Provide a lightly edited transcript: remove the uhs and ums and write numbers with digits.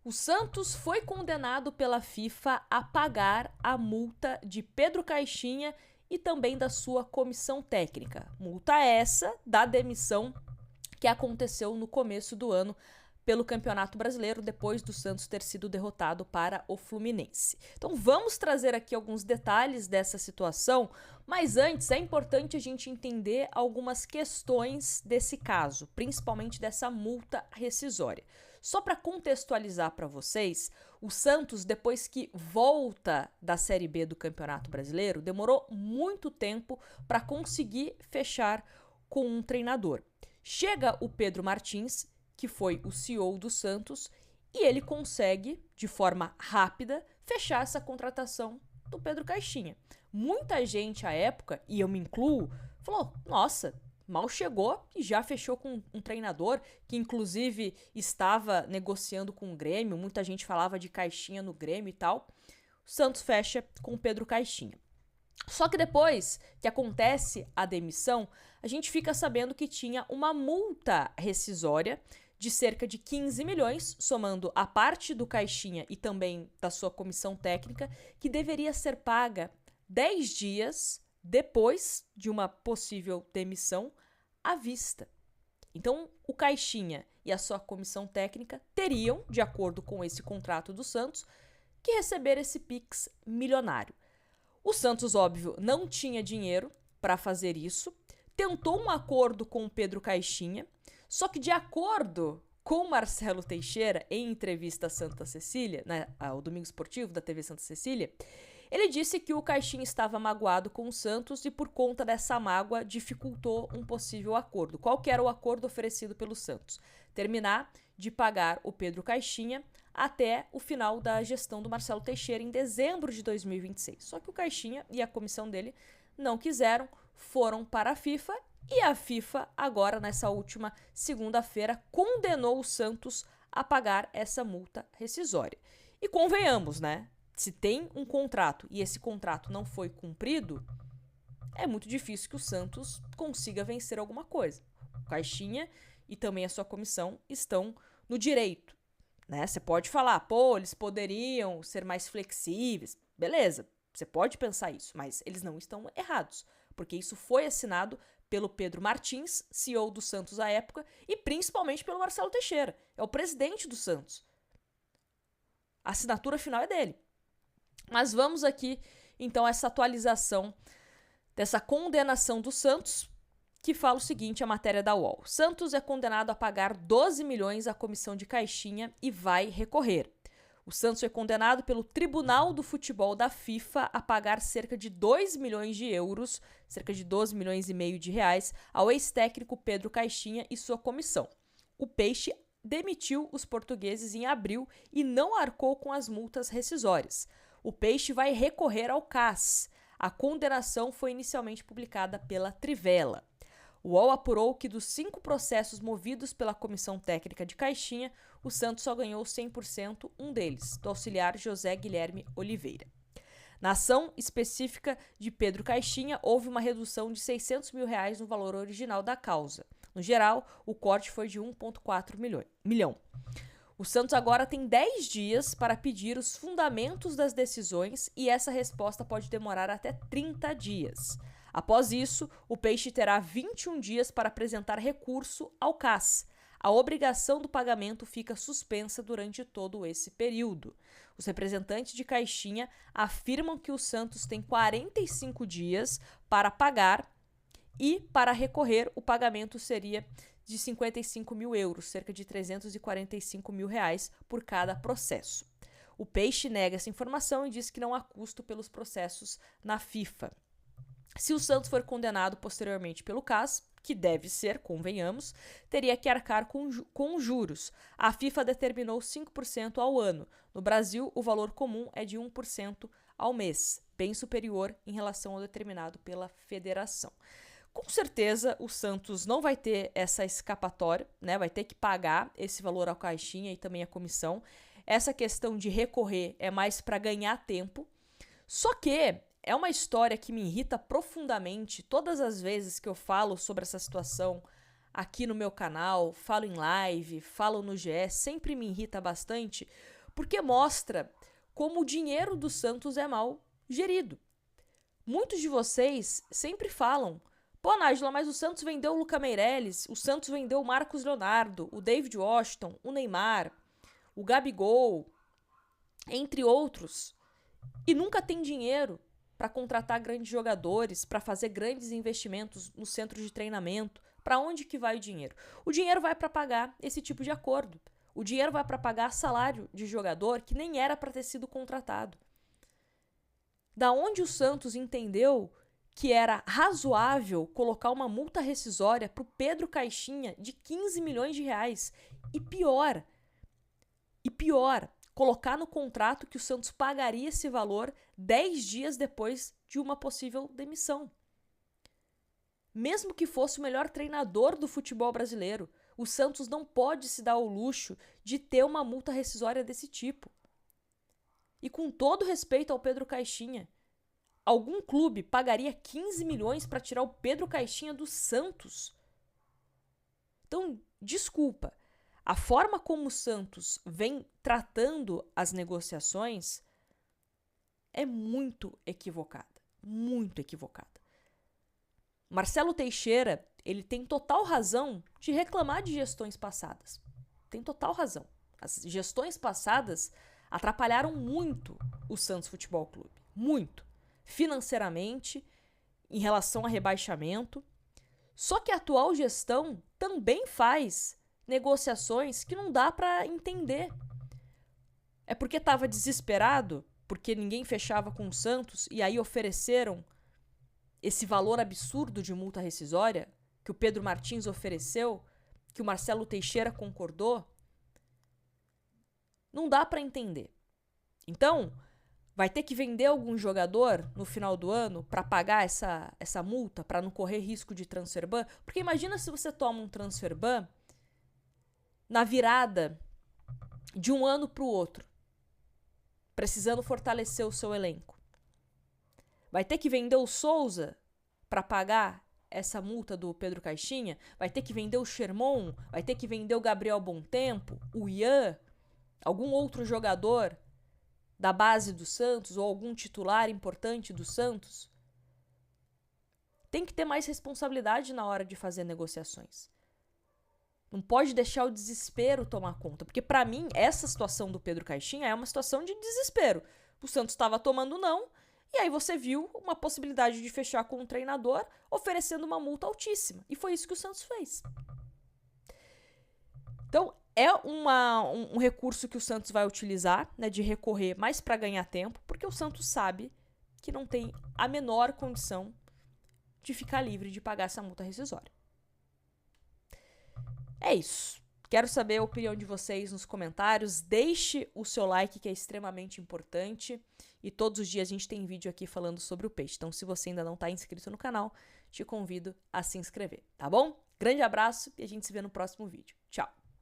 O Santos foi condenado pela FIFA a pagar a multa de Pedro Caixinha e também da sua comissão técnica. Multa essa da demissão que aconteceu no começo do ano pelo Campeonato Brasileiro, depois do Santos ter sido derrotado para o Fluminense. Então vamos trazer aqui alguns detalhes dessa situação, mas antes é importante a gente entender algumas questões desse caso, principalmente dessa multa rescisória. Só para contextualizar para vocês, o Santos, depois que volta da Série B do Campeonato Brasileiro, demorou muito tempo para conseguir fechar com um treinador. Chega o Pedro Martins, que foi o CEO do Santos, e ele consegue, de forma rápida, fechar essa contratação do Pedro Caixinha. Muita gente à época, e eu me incluo, falou, nossa, mal chegou e já fechou com um treinador que inclusive estava negociando com o Grêmio, muita gente falava de Caixinha no Grêmio e tal. O Santos fecha com o Pedro Caixinha. Só que depois que acontece a demissão, a gente fica sabendo que tinha uma multa rescisória de cerca de 15 milhões, somando a parte do Caixinha e também da sua comissão técnica, que deveria ser paga 10 dias depois de uma possível demissão à vista. Então, o Caixinha e a sua comissão técnica teriam, de acordo com esse contrato do Santos, que receber esse Pix milionário. O Santos, óbvio, não tinha dinheiro para fazer isso, tentou um acordo com o Pedro Caixinha, só que de acordo com Marcelo Teixeira, em entrevista a Santa Cecília, ao Domingo Esportivo da TV Santa Cecília, ele disse que o Caixinha estava magoado com o Santos e por conta dessa mágoa dificultou um possível acordo. Qual que era o acordo oferecido pelo Santos? Terminar de pagar o Pedro Caixinha até o final da gestão do Marcelo Teixeira em dezembro de 2026. Só que o Caixinha e a comissão dele não quiseram, foram para a FIFA e a FIFA agora nessa última segunda-feira condenou o Santos a pagar essa multa rescisória. E convenhamos, né? Se tem um contrato e esse contrato não foi cumprido, é muito difícil que o Santos consiga vencer alguma coisa. O Caixinha e também a sua comissão estão no direito, né? Você pode falar, pô, eles poderiam ser mais flexíveis. Beleza, você pode pensar isso, mas eles não estão errados, porque isso foi assinado pelo Pedro Martins, CEO do Santos à época, e principalmente pelo Marcelo Teixeira, é o presidente do Santos. A assinatura final é dele. Mas vamos aqui, então, a essa atualização dessa condenação do Santos, que fala o seguinte, a matéria da UOL. Santos é condenado a pagar 12 milhões à comissão de Caixinha e vai recorrer. O Santos foi condenado pelo Tribunal do Futebol da FIFA a pagar cerca de 2 milhões de euros, cerca de 12 milhões e meio de reais, ao ex-técnico Pedro Caixinha e sua comissão. O Peixe demitiu os portugueses em abril e não arcou com as multas rescisórias. O Peixe vai recorrer ao CAS. A condenação foi inicialmente publicada pela Trivela. O UOL apurou que dos 5 processos movidos pela comissão técnica de Caixinha, o Santos só ganhou 100%, um deles, do auxiliar José Guilherme Oliveira. Na ação específica de Pedro Caixinha, houve uma redução de 600 mil reais no valor original da causa. No geral, o corte foi de 1,4 milhão. O Santos agora tem 10 dias para pedir os fundamentos das decisões e essa resposta pode demorar até 30 dias. Após isso, o Peixe terá 21 dias para apresentar recurso ao CAS. A obrigação do pagamento fica suspensa durante todo esse período. Os representantes de Caixinha afirmam que o Santos tem 45 dias para pagar e, para recorrer, o pagamento seria de 55 mil euros, cerca de 345 mil reais por cada processo. O Peixe nega essa informação e diz que não há custo pelos processos na FIFA. Se o Santos for condenado posteriormente pelo CAS, que deve ser, convenhamos, teria que arcar com juros. A FIFA determinou 5% ao ano. No Brasil, o valor comum é de 1% ao mês, bem superior em relação ao determinado pela federação. Com certeza, o Santos não vai ter essa escapatória, né? Vai ter que pagar esse valor ao Caixinha e também à comissão. Essa questão de recorrer é mais para ganhar tempo. Só que é uma história que me irrita profundamente todas as vezes que eu falo sobre essa situação aqui no meu canal, falo em live, falo no GE, sempre me irrita bastante, porque mostra como o dinheiro do Santos é mal gerido. Muitos de vocês sempre falam: pô, Nájila, mas o Santos vendeu o Lucas Meirelles, o Santos vendeu o Marcos Leonardo, o David Washington, o Neymar, o Gabigol, entre outros, e nunca tem dinheiro para contratar grandes jogadores, para fazer grandes investimentos no centro de treinamento. Para onde que vai o dinheiro? O dinheiro vai para pagar esse tipo de acordo. O dinheiro vai para pagar salário de jogador que nem era para ter sido contratado. Da onde o Santos entendeu que era razoável colocar uma multa rescisória para o Pedro Caixinha de 15 milhões de reais? E pior, colocar no contrato que o Santos pagaria esse valor 10 dias depois de uma possível demissão. Mesmo que fosse o melhor treinador do futebol brasileiro, o Santos não pode se dar o luxo de ter uma multa rescisória desse tipo. E com todo respeito ao Pedro Caixinha, algum clube pagaria 15 milhões para tirar o Pedro Caixinha do Santos? Então, desculpa, a forma como o Santos vem tratando as negociações é muito equivocada, muito equivocada. Marcelo Teixeira, ele tem total razão de reclamar de gestões passadas. Tem total razão. As gestões passadas atrapalharam muito o Santos Futebol Clube. Muito. Financeiramente, em relação a rebaixamento. Só que a atual gestão também faz negociações que não dá para entender. É porque estava desesperado, porque ninguém fechava com o Santos e aí ofereceram esse valor absurdo de multa rescisória que o Pedro Martins ofereceu, que o Marcelo Teixeira concordou. Não dá para entender. Então, vai ter que vender algum jogador no final do ano para pagar essa multa, para não correr risco de transfer ban? Porque imagina se você toma um transfer ban na virada de um ano para o outro, precisando fortalecer o seu elenco. Vai ter que vender o Souza para pagar essa multa do Pedro Caixinha? Vai ter que vender o Sherman? Vai ter que vender o Gabriel Bontempo? O Ian? Algum outro jogador da base do Santos ou algum titular importante do Santos? Tem que ter mais responsabilidade na hora de fazer negociações. Não pode deixar o desespero tomar conta, porque para mim essa situação do Pedro Caixinha é uma situação de desespero. O Santos estava tomando não, e aí você viu uma possibilidade de fechar com um treinador oferecendo uma multa altíssima. E foi isso que o Santos fez. Então, é um recurso que o Santos vai utilizar, né, de recorrer mais para ganhar tempo, porque o Santos sabe que não tem a menor condição de ficar livre de pagar essa multa rescisória. É isso. Quero saber a opinião de vocês nos comentários. Deixe o seu like, que é extremamente importante. E todos os dias a gente tem vídeo aqui falando sobre o peixe. Então, se você ainda não está inscrito no canal, te convido a se inscrever, tá bom? Grande abraço e a gente se vê no próximo vídeo. Tchau!